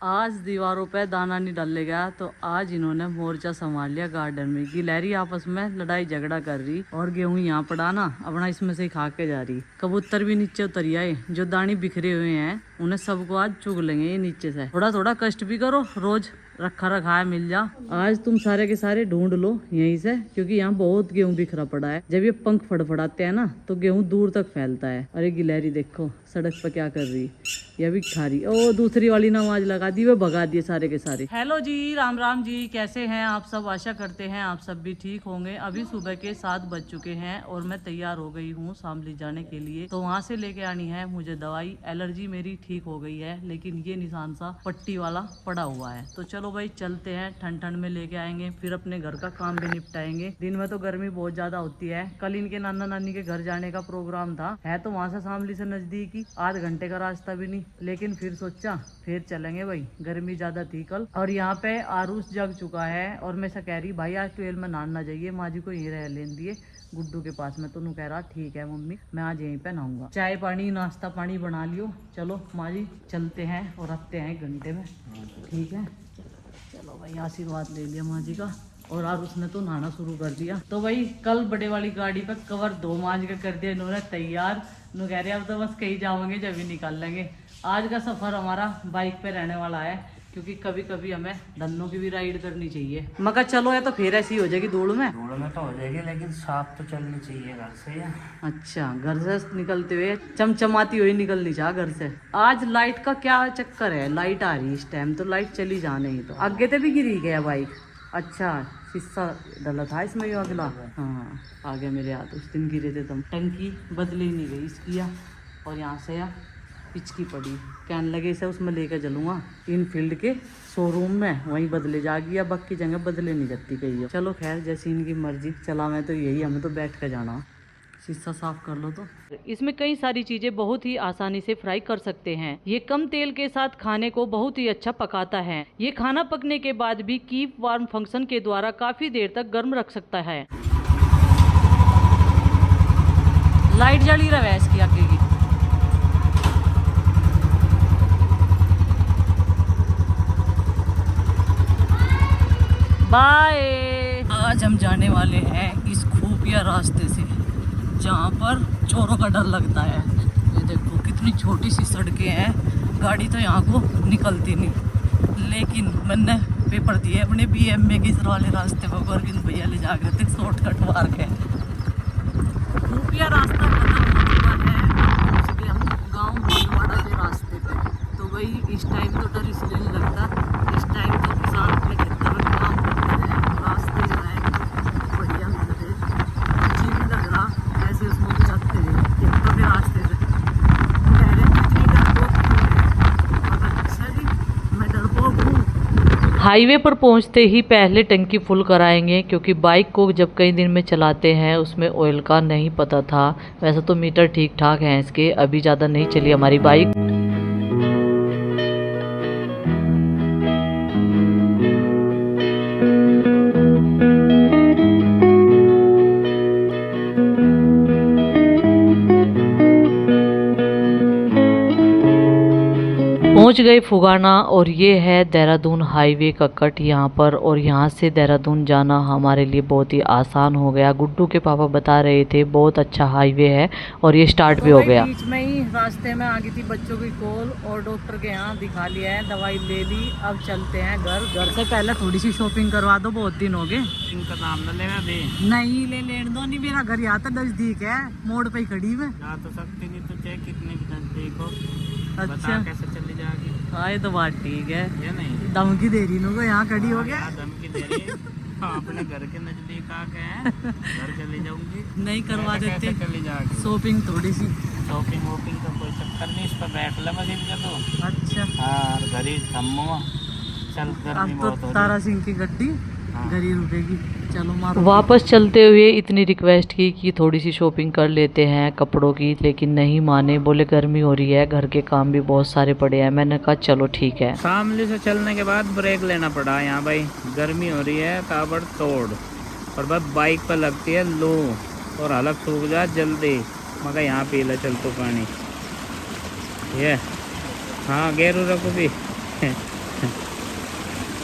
आज दीवारों पे दाना नहीं डाले गया तो आज इन्होंने मोर्चा संभाल लिया गार्डन में। गिलहरी आपस में लड़ाई झगड़ा कर रही और गेहूं यहाँ पड़ा ना अपना इसमें से ही खा के जा रही। कबूतर भी नीचे उतर आए, जो दाने बिखरे हुए हैं उन्हें सबको आज चुग लेंगे ये नीचे से। थोड़ा थोड़ा कष्ट भी करो, रोज रखा रखा है मिल जा। आज तुम सारे के सारे ढूंढ लो यहीं से, क्योंकि यहाँ बहुत गेहूं बिखरा पड़ा है। जब ये पंख फड़फड़ाते हैं ना तो गेहूं दूर तक फैलता है। अरे गिलहरी देखो सड़क पर क्या कर रही, यह भी खा रही। ओ दूसरी वाली ने आवाज लगा दी, वे भगा दिए सारे के सारे। हेलो जी, राम राम जी, कैसे हैं आप सब? आशा करते हैं आप सब भी ठीक होंगे। अभी सुबह के 7 बज चुके हैं और मैं तैयार हो गई हूँ शामली जाने के लिए। तो वहाँ से लेके आनी है मुझे दवाई। एलर्जी मेरी ठीक हो गई है, लेकिन ये निशान सा पट्टी वाला पड़ा हुआ है। तो चलो भाई चलते हैं, ठंड ठंड में लेके आएंगे, फिर अपने घर का काम भी निपटाएंगे। दिन में तो गर्मी बहुत ज्यादा होती है। कल इनके नाना नानी के घर जाने का प्रोग्राम था, है तो वहाँ से शामली से नजदीक ही, आध घंटे का रास्ता भी नहीं, लेकिन फिर सोचा फिर चलेंगे भाई, गर्मी ज्यादा थी कल। और यहाँ पे आरूस जग चुका है और मैं से कह रही भाई आज 12 में नहाना जाइए, माँ जी को यहीं रह लेन दिए गुड्डू के पास में। तो नू कह रहा ठीक है मम्मी, मैं आज यहीं पे नहाऊंगा। चाय पानी नाश्ता पानी बना लियो। चलो माँ जी चलते हैं और रखते हैं 1 घंटे में, ठीक है? चलो भाई आशीर्वाद ले लिया माँ जी का। और आज उसने तो नहाना शुरू कर दिया। तो भाई कल बड़े वाली गाड़ी पे कवर 2 मांझ के कर दिया इन्होंने तैयार। नु कह रहे अब तो बस कहीं जाओगे जब भी निकाल लेंगे। आज का सफर हमारा बाइक पे रहने वाला है, क्योंकि कभी कभी हमें धन्नों की भी राइड करनी चाहिए। मगर चलो है तो फिर ऐसी हो जाएगी धूल में तो हो जाएगी, लेकिन साफ तो चलनी चाहिए घर से या? अच्छा, घर से निकलते हुए चमचमाती हुई निकलनी चाहिए घर से। आज लाइट का क्या चक्कर है, लाइट आ रही इस टाइम तो लाइट चली जाने ही। तो आगे तो भी गिरी गया बाइक। अच्छा शीशा डला था इसमें ये अगला। हाँ आ गया मेरे हाथ, उस दिन गिरे थे तुम। टंकी बदली नहीं गई इसकी या, और यहाँ से या पिचकी पड़ी, कहने लगे इसे उसमें लेकर चलूँगा इनफील्ड के शोरूम में, वहीं बदले जाएगी या बाकी जगह बदले नहीं जाती कहीं। चलो खैर जैसी इनकी मर्जी, चला मैं तो यही, हमें तो बैठ कर जाना। शीशा साफ कर लो। तो इसमें कई सारी चीजें बहुत ही आसानी से फ्राई कर सकते हैं। ये कम तेल के साथ खाने को बहुत ही अच्छा पकाता है। ये खाना पकने के बाद भी कीप वार्म फंक्शन के द्वारा काफी देर तक गर्म रख सकता है। लाइट जली रहा है इसकी आगे की। बाय। आज हम जाने वाले हैं इस खुफिया रास्ते से जहाँ पर चोरों का डर लगता है। ये देखो कितनी छोटी सी सड़कें हैं, गाड़ी तो यहाँ को निकलती नहीं। लेकिन मैंने पेपर दिए अपने BMA के इस वाले रास्ते पर, गोरविंद भैया ले जाकर थे शॉर्टकट मार के। खुफिया रास्ता खत्म हो चुका है, पहुँच गए हम गाँव भीलवाड़ा के रास्ते पे। तो वही इस टाइम तो डर इसलिए नहीं लगता, इस टाइम तो किसान अपने खेतों में काम करते हैं। रास्ते जो है बढ़िया मिल रहे, अच्छी भी लग रहा, ऐसे उसमें भी जाते रहे खेतों के रास्ते से। कह रहे कितनी डरपोक है, और अच्छा जी मैं डरपोक हूँ। हाईवे पर पहुंचते ही पहले टंकी फुल कराएंगे, क्योंकि बाइक को जब कई दिन में चलाते हैं उसमें ऑयल का नहीं पता था। वैसे तो मीटर ठीक ठाक है इसके, अभी ज़्यादा नहीं चली हमारी बाइक। पहुंच गए फुगाना, और ये है देहरादून हाईवे का कट यहाँ पर। और यहाँ से देहरादून जाना हमारे लिए बहुत ही आसान हो गया। गुड्डू के पापा बता रहे थे बहुत अच्छा हाईवे है, और ये स्टार्ट भी हो गया। बीच में ही रास्ते में आ गई थी बच्चों की कॉल, और डॉक्टर के यहाँ दिखा लिया है, दवाई ले ली। अब चलते हैं घर। घर से पहले थोड़ी सी शॉपिंग करवा दो, बहुत दिन हो गए। इनका नाम न लेना दे। नहीं ले दो, नहीं मेरा घर यहाँ तो नजदीक है, मोड़ पे ही खड़ी मैं। जा तो सकती नहीं तो चाहे कितने भी नजदीक हो। अच्छा बता कैसे चली जाएगी? हाँ ये तो बात ठीक है। ये नहीं धमकी दे रही को यहाँ खड़ी हो गया। धमकी दे रही है। अपने घर के नजदीक आ गए हैं, घर चली जाऊंगी। नहीं करवा देते चली जाएगी शॉपिंग थोड़ी सी। शॉपिंग वॉपिंग का कोई चक्कर नहीं, इस पर बैठ ले मशीन का तो। अच्छा हाँ घर ही थम्मो, चल गर्मी अब बहुत तो हो तारा रही। सिंह की गड्डी घर ही रुकेगी। चलो मारो। वापस चलते हुए इतनी रिक्वेस्ट की कि थोड़ी सी शॉपिंग कर लेते हैं कपड़ों की, लेकिन नहीं माने, बोले गर्मी हो रही है, घर के काम भी बहुत सारे पड़े हैं। मैंने कहा चलो ठीक है। शामली से चलने के बाद ब्रेक लेना पड़ा यहाँ भाई, गर्मी हो रही है ताबड़ तोड़, और बस बाइक पर लगती है लो, और हलक सूख जा जल्दी। मगर यहाँ पी ले चल तो पानी। ये हाँ गेरू रखो भी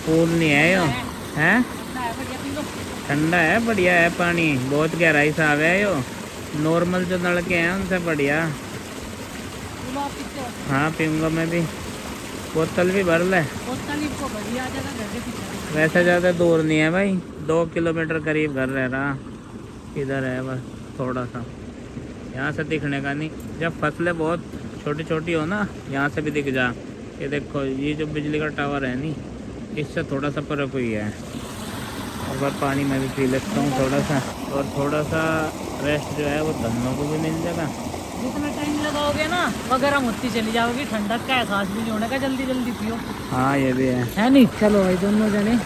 पूल नहीं है यो है, ठंडा है, बढ़िया है पानी, बहुत गहराई साफ है यो। नॉर्मल जो नलके हैं उनसे बढ़िया। हाँ पीऊँगा मैं भी, बोतल भी भर ले। वैसे ज़्यादा दूर नहीं है भाई, 2 किलोमीटर करीब घर रह रहा, इधर है बस थोड़ा सा, यहाँ से दिखने का नहीं। जब फसलें बहुत छोटी छोटी हो ना, यहाँ से भी दिख जा। ये देखो ये जो बिजली का टावर है नहीं, इससे थोड़ा सा फर्क हुई है। और बार पानी मैं भी पी लेता हूँ थोड़ा सा, और थोड़ा सा रेस्ट जो है वो धन्नों को भी मिल जाएगा। जितना टाइम लगाओगे ना वो गर्म होती चली जाओगी, ठंडक का एहसास भी नहीं होने का, जल्दी जल्दी पियो। हाँ ये भी है नहीं। चलो भाई दोनों जने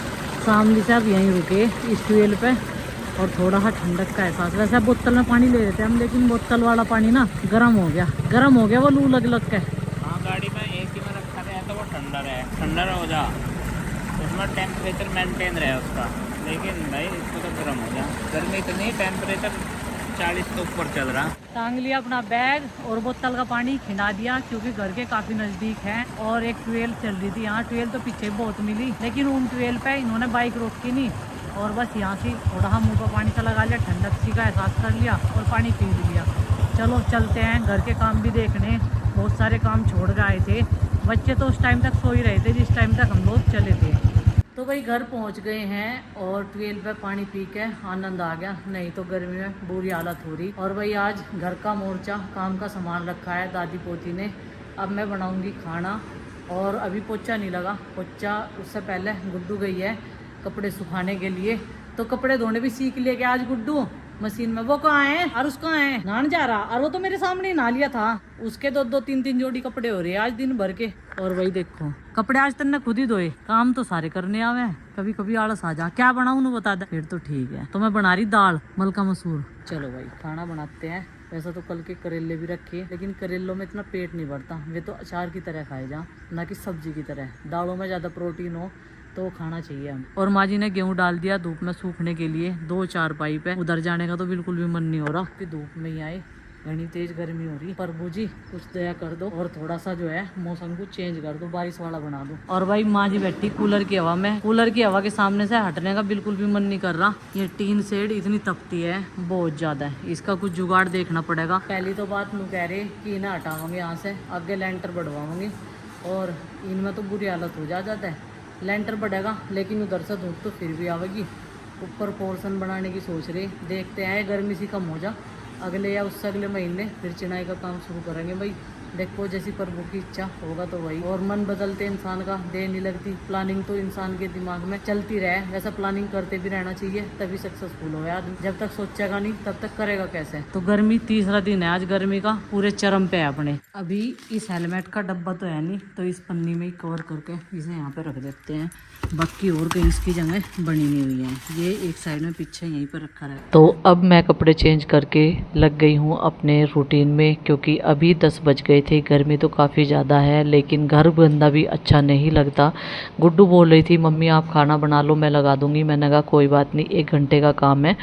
शामली से अब यहीं रुके इस ट्यूबवेल पे, और थोड़ा सा ठंडक का एहसास। वैसे बोतल में पानी ले रहे थे हम, लेकिन बोतल वाला पानी ना गर्म हो गया वो लू लग के। हाँ गाड़ी में एसी में रखा रहे तो वो ठंडा हो जा, उसमें टेम्परेचर मेंटेन रहे उसका। लेकिन भाई इसको तो गर्म हो जा, गर्मी इतनी, टेम्परेचर 40 के ऊपर चल रहा। टांग लिया अपना बैग और बोतल का पानी खिला दिया, क्योंकि घर के काफ़ी नज़दीक है। और एक ट्यूबवेल चल रही थी यहाँ, ट्यूबवेल तो पीछे बहुत मिली, लेकिन उन ट्यूबवेल पे इन्होंने बाइक रोकी नहीं, और बस यहाँ से थोड़ा हम मुँह पर पानी सा लगा लिया, ठंडक सी का एहसास कर लिया और पानी पी लिया। चलो चलते हैं घर के काम भी देखने, बहुत सारे काम छोड़ के आए थे। बच्चे तो उस टाइम तक सो ही रहे थे जिस टाइम तक हम लोग चले थे। तो भाई घर पहुंच गए हैं और ट्यूबवेल पे पानी पी के आनंद आ गया, नहीं तो गर्मी में बुरी हालत हो रही। और भाई आज घर का मोर्चा, काम का सामान रखा है दादी पोती ने। अब मैं बनाऊंगी खाना, और अभी पोछा नहीं लगा, पोछा उससे पहले गुड्डू गई है कपड़े सुखाने के लिए, तो कपड़े धोने भी सीख लिए कि आज गुड्डू मशीन में। वो कहाँ है और उसका है नहाने जा रहा, और वो तो मेरे सामने ही नहा लिया था। उसके दो तीन जोड़ी कपड़े हो रहे हैं आज दिन भर के। और वही देखो कपड़े आज तक खुद ही धोए, काम तो सारे करने आवे, कभी कभी आलस आ जा। क्या बनाऊं ना बता दे, फिर तो ठीक है। तो मैं बना रही दाल मलका मसूर। चलो भाई खाना बनाते हैं। वैसा तो कल के करेले भी रखे, लेकिन करेलों में इतना पेट नहीं भरता, वे तो अचार की तरह खाए जा, ना कि सब्जी की तरह। दालों में ज़्यादा प्रोटीन हो तो खाना चाहिए हम। और माँ जी ने गेहूँ डाल दिया धूप में सूखने के लिए, 2-4 पाइप है। उधर जाने का तो बिल्कुल भी मन नहीं हो रहा कि धूप में ही आए, घनी तेज गर्मी हो रही। प्रभु जी कुछ दया कर दो, और थोड़ा सा जो है मौसम को चेंज कर दो, बारिश वाला बना दो। और भाई माँ जी बैठी कूलर की हवा में, कूलर की हवा के सामने से हटने का बिल्कुल भी मन नहीं कर रहा। ये टीन शेड इतनी तपती है बहुत ज्यादा है, इसका कुछ जुगाड़ देखना पड़ेगा। पहली तो बात नू कह रहे कि इन्हें हटाओगे यहाँ से, आगे लेंटर बढ़वाओगे, और इनमें तो बुरी हालत हो जाता है। लेंटर बढ़ेगा लेकिन उधर से धूप तो फिर भी आवेगी। ऊपर पोर्शन बनाने की सोच रहे, देखते हैं गर्मी सी कम हो जा, अगले या उससे अगले महीने फिर चिनाई का काम शुरू करेंगे। भाई देखो जैसी प्रभु की इच्छा होगा तो भाई। और मन बदलते इंसान का देर नहीं लगती, प्लानिंग तो इंसान के दिमाग में चलती रहे। वैसा प्लानिंग करते भी रहना चाहिए, तभी सक्सेसफुल हो आदमी। जब तक सोचेगा नहीं तब तक करेगा कैसे। तो गर्मी तीसरा दिन है आज, गर्मी का पूरे चरम पे है अपने। अभी इस हेलमेट का डब्बा तो है नहीं, तो इस पन्नी में ही कवर करके इसे यहाँ पे रख देते हैं। बाकी और कहीं इसकी जगह बनी नहीं हुई है, ये एक साइड में पीछे यहीं पर रखा है। तो अब मैं कपड़े चेंज करके लग गई हूँ अपने रूटीन में, क्योंकि अभी 10 बज गए थे। गर्मी तो काफ़ी ज़्यादा है, लेकिन घर गंदा भी अच्छा नहीं लगता। गुड्डू बोल रही थी मम्मी आप खाना बना लो मैं लगा दूँगी। मैंने कहा कोई बात नहीं, 1 घंटे का काम है,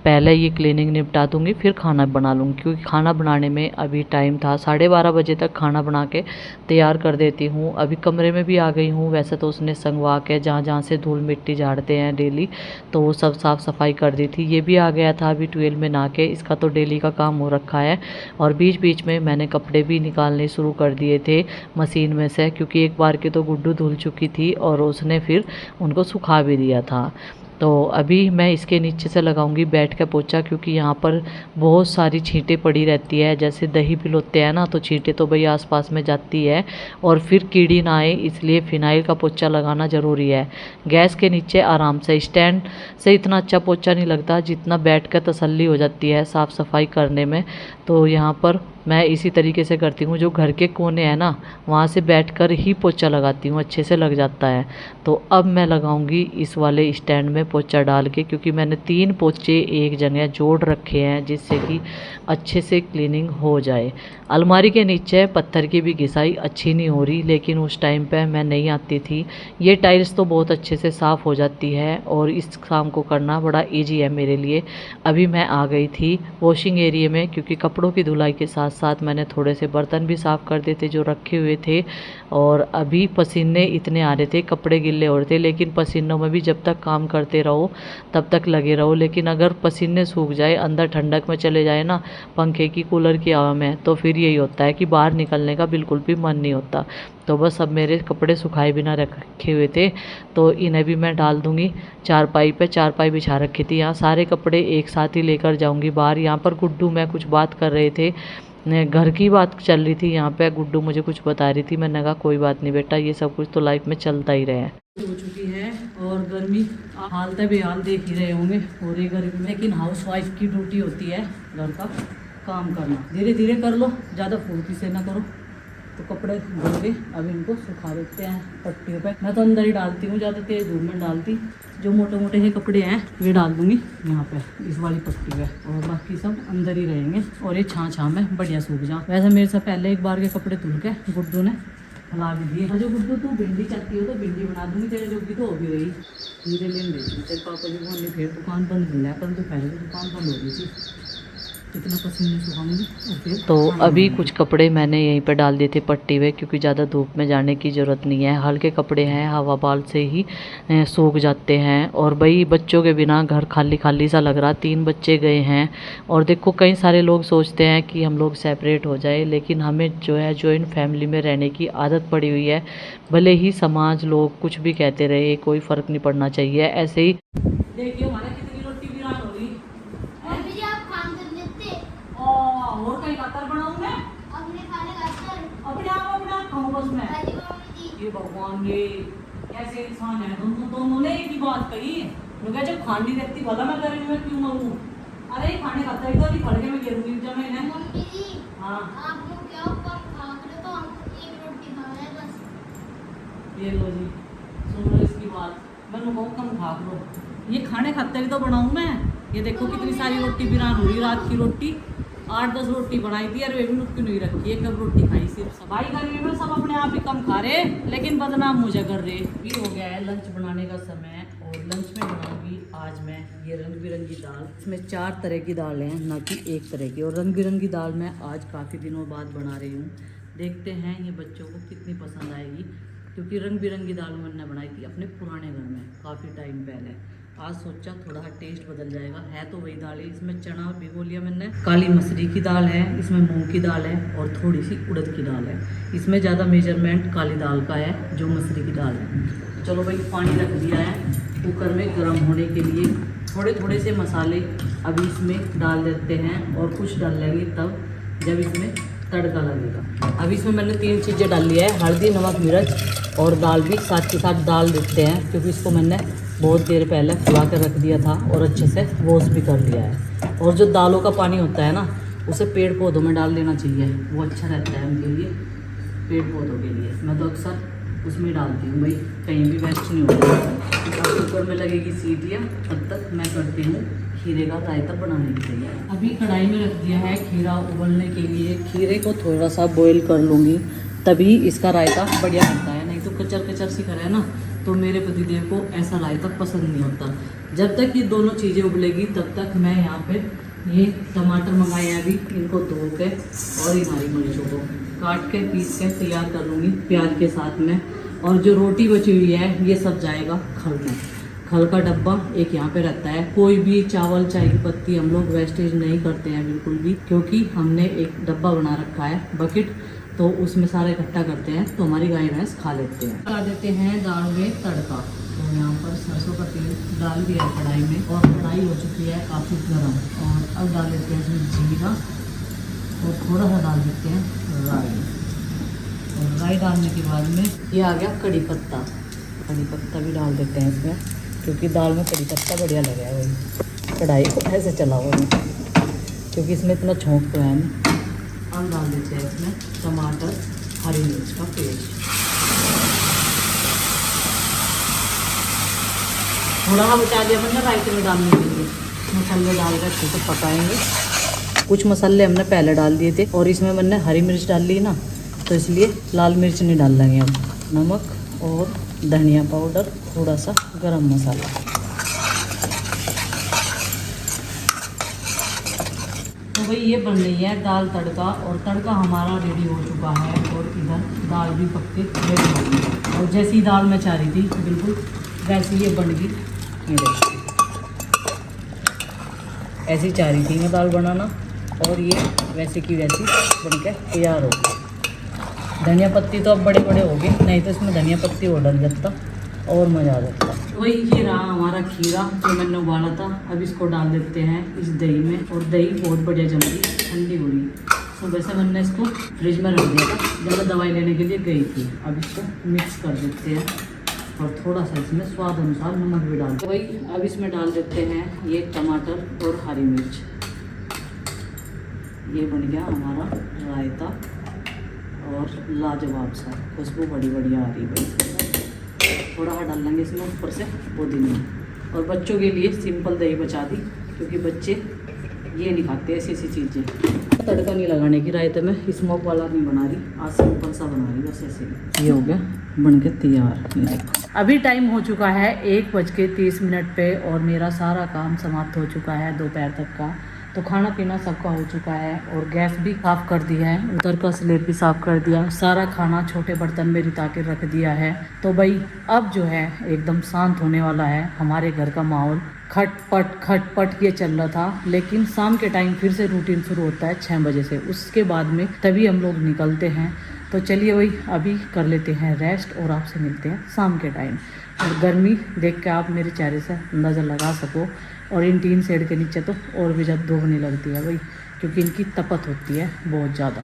पहले ये क्लीनिंग निपटा दूँगी फिर खाना बना लूँगी। क्योंकि खाना बनाने में अभी टाइम था, 12:30 बजे तक खाना बना के तैयार कर देती हूँ। अभी कमरे में भी आ गई हूँ, वैसे तो उसने संगवा के जहाँ से धूल मिट्टी झाड़ते हैं डेली, तो वो सब साफ़ सफाई कर दी थी। ये भी आ गया था अभी ट्यूबवेल में नहा के, इसका तो डेली का काम हो रखा है। और बीच बीच में मैंने कपड़े भी निकालने शुरू कर दिए थे मशीन में से, क्योंकि एक बार की तो गुड्डू धुल चुकी थी और उसने फिर उनको सुखा भी दिया था। तो अभी मैं इसके नीचे से लगाऊंगी बैठ के पोछा, क्योंकि यहाँ पर बहुत सारी छींटें पड़ी रहती है। जैसे दही पिलोते हैं ना, तो छींटें तो भाई आसपास में जाती है, और फिर कीड़ी ना आए इसलिए फिनाइल का पोछा लगाना ज़रूरी है। गैस के नीचे आराम से, स्टैंड से इतना अच्छा पोछा नहीं लगता जितना बैठ कर तसल्ली हो जाती है साफ़ सफाई करने में। तो यहाँ पर मैं इसी तरीके से करती हूँ, जो घर के कोने हैं ना वहाँ से बैठकर ही पोछा लगाती हूँ, अच्छे से लग जाता है। तो अब मैं लगाऊंगी इस वाले स्टैंड में पोछा डाल के, क्योंकि मैंने 3 पोछे एक जगह जोड़ रखे हैं जिससे कि अच्छे से क्लीनिंग हो जाए। अलमारी के नीचे पत्थर की भी घिसाई अच्छी नहीं हो रही, लेकिन उस टाइम पे मैं नहीं आती थी। ये टाइल्स तो बहुत अच्छे से साफ़ हो जाती है और इस काम को करना बड़ा ईजी है मेरे लिए। अभी मैं आ गई थी वॉशिंग एरिया में, क्योंकि कपड़ों की धुलाई के साथ साथ मैंने थोड़े से बर्तन भी साफ़ कर दिए थे जो रखे हुए थे। और अभी पसीने इतने आ रहे थे, कपड़े गिल्ले हो रहे थे, लेकिन पसीनों में भी जब तक काम करते रहो तब तक लगे रहो। लेकिन अगर पसीने सूख जाए, अंदर ठंडक में चले जाए ना, पंखे की कूलर की हवा में, तो फिर यही होता है कि बाहर निकलने का बिल्कुल भी मन नहीं होता। तो बस अब मेरे कपड़े सुखाए बिना रखे हुए थे, तो इन्हें भी मैं डाल दूँगी चारपाई पे। चारपाई बिछा रखी थी, यहाँ सारे कपड़े एक साथ ही लेकर जाऊँगी बाहर। यहाँ पर गुड्डू मैं कुछ बात कर रहे थे, घर की बात चल रही थी यहाँ पे। गुड्डू मुझे कुछ बता रही थी, मैंने कहा कोई बात नहीं बेटा, ये सब कुछ तो लाइफ में चलता ही रहे। हो चुकी है और गर्मी हालत बेहाल देख ही रहे होंगे और ये गर्मी में, लेकिन हाउस वाइफ की ड्यूटी होती है घर का काम करना। धीरे धीरे कर लो, ज़्यादा फुर्ती से ना करो। तो कपड़े धो के अब इनको सुखा देते हैं पट्टियों पे। मैं तो अंदर ही डालती हूँ, ज़्यादा तेज धूप में डालती। जो मोटे मोटे ये कपड़े हैं वे डाल दूँगी यहाँ पे इस वाली पट्टी पे, और बाकी सब अंदर ही रहेंगे और ये छाँ में बढ़िया सूख जाए। वैसे मेरे से पहले एक बार के कपड़े धुल के गुड्डू ने फैला भी दिए। जो गुड्डू तू भिंडी चाहती हो तो भिंडी बना दूँगी, तेरे जोगी तो हो भी रही। धीरे लेन देती तेरे पापा जी बोलने, फिर दुकान बंद मिला पर तो पहले तो दुकान बंद हो गई थी। इतना पसीने सुखाऊंगी। तो अभी कुछ कपड़े मैंने यहीं पे डाल दिए थे पट्टी पे, क्योंकि ज़्यादा धूप में जाने की ज़रूरत नहीं है। हल्के कपड़े हैं, हवा बाल से ही सूख जाते हैं। और भाई बच्चों के बिना घर खाली खाली सा लग रहा। 3 बच्चे गए हैं और देखो कई सारे लोग सोचते हैं कि हम लोग सेपरेट हो जाए, लेकिन हमें जो है जॉइंट फैमिली में रहने की आदत पड़ी हुई है। भले ही समाज लोग कुछ भी कहते रहे, कोई फ़र्क नहीं पड़ना चाहिए। ऐसे ही देखिए हमारे कितनी रोटी वीरान हो रही। अभी आप काम कर लेते और कहीं कातर बनाऊं मैं अपने खाने खाकर अपने आप खाऊं बस मैं। दादी मम्मी जी ये भगवान, ये कैसे इंसान है। दोनों ने एक ही बात कही। मैं जब खानी रहती भला मैं गर्मी में क्यों मरूं। अरे खाने खाता है तो नहीं फड़ के मैं गिरूंगी जब मैं इन्हें। मम्मी जी हाँ आप लोग क्या कम खा रहे तो हम एक रोटी खा रहे हैं बस। ये लो जी, सुन लो इसकी बात। मैं कहूँ कम खा लो, ये खाने खाते ही तो बनाऊं मैं। ये देखो कितनी सारी रोटी वीरान हो रही। रात की रोटी 8-10 रोटी बनाई थी और वे भी नुक्की नहीं रखी है। कब रोटी खाई सिर्फ सफाई गर्मी में सब अपने आप ही कम खा रहे, लेकिन बदनाम मुझे कर रहे। ये हो गया है लंच बनाने का समय और लंच में बनाऊंगी आज मैं ये रंग बिरंगी दाल। इसमें 4 तरह की दाल हैं, ना कि एक तरह की। और रंग बिरंगी दाल मैं आज काफ़ी दिनों बाद बना रही हूँ। देखते हैं ये बच्चों को कितनी पसंद आएगी, क्योंकि रंग बिरंगी दाल मैंने बनाई थी अपने पुराने घर में काफ़ी टाइम पहले। आज सोचा थोड़ा टेस्ट बदल जाएगा। है तो वही दाल है, इसमें चना भिगो लिया मैंने, काली मसूरी की दाल है, इसमें मूंग की दाल है और थोड़ी सी उड़द की दाल है। इसमें ज़्यादा मेजरमेंट काली दाल का है जो मसूरी की दाल है। चलो भाई पानी रख दिया है कुकर में गर्म होने के लिए। थोड़े थोड़े से मसाले अभी इसमें डाल देते हैं और कुछ डाल लेंगे तब जब इसमें तड़का लगेगा। अभी इसमें मैंने 3 चीज़ें डाल लिया है, हल्दी, नमक, मिर्च और दाल भी साथ के साथ डाल देते हैं, क्योंकि इसको मैंने बहुत देर पहले फुला कर रख दिया था और अच्छे से वॉश भी कर लिया है। और जो दालों का पानी होता है ना, उसे पेड़ पौधों में डाल देना चाहिए, वो अच्छा रहता है उनके लिए, पेड़ पौधों के लिए। मैं तो अक्सर उसमें डालती हूँ भाई, कहीं भी वेस्ट नहीं होता। कुकर में लगेगी सीटियाँ, तब तक मैं करती हूँ खीरे का रायता बनाने की तैयारी। अभी कढ़ाई में रख दिया है खीरा उबलने के लिए। खीरे को थोड़ा सा बॉईल कर लूँगी, तभी इसका रायता बढ़िया बनता है। नहीं तो कचर कचर सी करे ना, तो मेरे पतिदेव को ऐसा रायता पसंद नहीं होता। जब तक ये दोनों चीज़ें उबलेगी तब तक मैं यहाँ पे ये टमाटर मंगाए हैं अभी, इनको धो के और इन हरी मिर्चों को काट के पीस के तैयार कर लूँगी प्याज के साथ में। और जो रोटी बची हुई है ये सब जाएगा खल में। खल का डब्बा एक यहाँ पे रहता है। कोई भी चावल, चाय की पत्ती हम लोग वेस्टेज नहीं करते हैं बिल्कुल भी, क्योंकि हमने एक डब्बा बना रखा है बकेट, तो उसमें सारा इकट्ठा करते हैं, तो हमारी गाय भैंस खा लेते हैं। डाल देते हैं दाल में तड़का। तो यहाँ पर सरसों का तेल डाल दिया है कढ़ाई में और कढ़ाई हो चुकी है काफ़ी गर्म। और अब डाल देते हैं इसमें जीरा और थोड़ा सा डाल देते हैं राई। और राई डालने के बाद में ये आ गया कड़ी पत्ता। कड़ी पत्ता भी डाल देते हैं इसमें, क्योंकि दाल में कड़ी पत्ता बढ़िया लगा है। वही कढ़ाई को ऐसे चलाओ, क्योंकि इसमें इतना छोंक तो है नहीं। अब डाल देते हैं इसमें टमाटर, हरी मिर्च का पेस्ट। थोड़ा सा बचा दिया मैंने रायते में डालने के लिए। मसाले डाल कर अच्छे से पकाएंगे। कुछ मसाले हमने पहले डाल दिए थे और इसमें मैंने हरी मिर्च डाल ली ना, तो इसलिए लाल मिर्च नहीं डाल लेंगे अब। नमक और धनिया पाउडर, थोड़ा सा गरम मसाला। तो भाई ये बन रही है दाल तड़का, और तड़का हमारा रेडी हो चुका है, और इधर दाल भी पक के रेडी हो गई है। और जैसी दाल मैं चाह रही थी बिल्कुल वैसी ये बन गई। ये देखिए ऐसी चाह रही थी मैं दाल बनाना, और ये वैसे की वैसी बन के तैयार हो गई। धनिया पत्ती तो अब बड़े बड़े हो गए, नहीं तो इसमें धनिया पत्ती और डल जाता और मज़ा आ जाता। वही ये रहा हमारा खीरा जो मैंने उबाला था। अब इसको डाल देते हैं इस दही में, और दही बहुत बढ़िया जम गई, ठंडी हो गई। सुबह से मैंने इसको फ्रिज में रख दिया था, ज़्यादा दवाई लेने के लिए गई थी। अब इसको मिक्स कर देते हैं, और थोड़ा सा इसमें स्वाद अनुसार नमक भी डाल देते। वही अब इसमें डाल देते हैं ये टमाटर और हरी मिर्च। ये बन गया हमारा रायता, और लाजवाब सा खुशबू बड़ी बढ़िया आ रही है। थोड़ा सा डाल लेंगे इसमें ऊपर से पुदीना, और बच्चों के लिए सिंपल दही बचा दी, क्योंकि बच्चे ये नहीं खाते ऐसी ऐसी चीज़ें। तड़का नहीं लगाने की रायते में, स्मोक वाला नहीं बना रही, आज सिंपल सा बना रही बस ऐसे। ये हो गया बन के तैयार। ये देखो अभी टाइम हो चुका है 1:30 पे, और मेरा सारा काम समाप्त हो चुका है दोपहर तक का। तो खाना पीना सबका हो चुका है, और गैस भी साफ़ कर दिया है, उधर का स्लेट भी साफ़ कर दिया, सारा खाना छोटे बर्तन में रिता के रख दिया है। तो भाई अब जो है एकदम शांत होने वाला है हमारे घर का माहौल। खटपट ये चल रहा था, लेकिन शाम के टाइम फिर से रूटीन शुरू होता है 6 बजे से, उसके बाद में तभी हम लोग निकलते हैं। तो चलिए भाई अभी कर लेते हैं रेस्ट, और आपसे मिलते हैं शाम के टाइम। और गर्मी देख के आप मेरे चेहरे से अंदाज़ा लगा सको, और इन टीन शेड के नीचे तो और भी ज़्यादा धूप नहीं लगती है भाई, क्योंकि इनकी तपत होती है बहुत ज़्यादा।